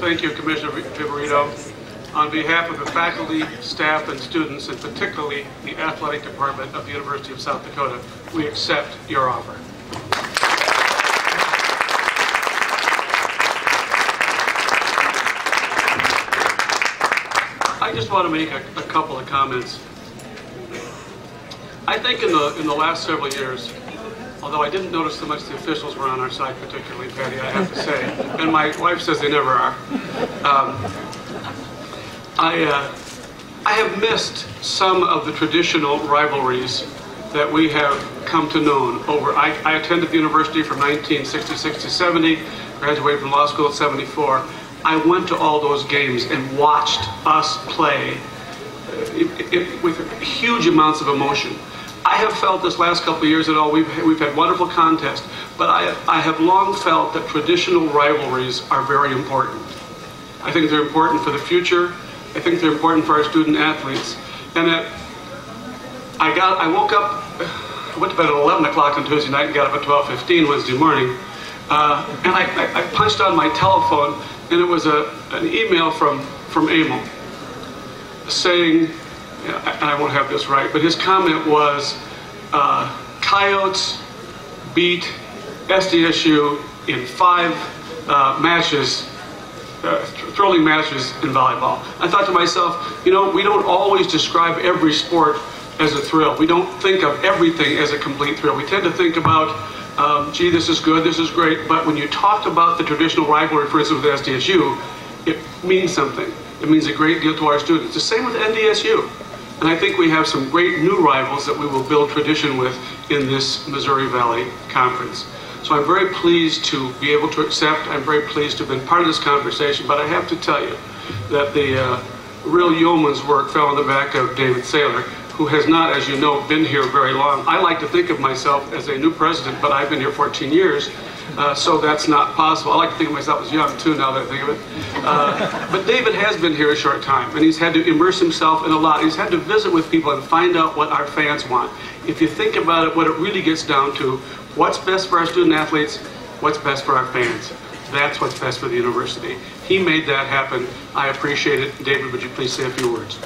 Thank you, Commissioner Viverito. On behalf of the faculty, staff, and students, and particularly the athletic department of the University of South Dakota, we accept your offer. I just want to make a couple of comments. I think in the last several years, although I didn't notice so much the officials were on our side, particularly Patty, I have to say, and my wife says they never are. I have missed some of the traditional rivalries that we have come to know over. I attended the university from 1966 to 70, graduated from law school at 74. I went to all those games and watched us play with huge amounts of emotion. I have felt this last couple of years we've had wonderful contests, but I have long felt that traditional rivalries are very important. I think they're important for the future. I think they're important for our student athletes. And that I woke up, I went to bed at 11 o'clock on Tuesday night and got up at 12:15 Wednesday morning. And I punched on my telephone, and it was an email from Emil saying, and I won't have this right, but his comment was, Coyotes beat SDSU in 5 matches, thrilling matches in volleyball. I thought to myself, you know, we don't always describe every sport as a thrill. We don't think of everything as a complete thrill. We tend to think about, gee, this is good, this is great, but when you talk about the traditional rivalry, for instance, with SDSU, it means something. It means a great deal to our students. The same with NDSU. And I think we have some great new rivals that we will build tradition with in this Missouri Valley Conference. So I'm very pleased to be able to accept. I'm very pleased to have been part of this conversation, but I have to tell you that the real yeoman's work fell on the back of David Saylor, who has not, as you know, been here very long. I like to think of myself as a new president, but I've been here 14 years, so that's not possible. I like to think of myself as young, too, now that I think of it. But David has been here a short time, and he's had to immerse himself in a lot. He's had to visit with people and find out what our fans want. If you think about it, what it really gets down to, what's best for our student athletes, what's best for our fans. That's what's best for the university. He made that happen. I appreciate it. David, would you please say a few words?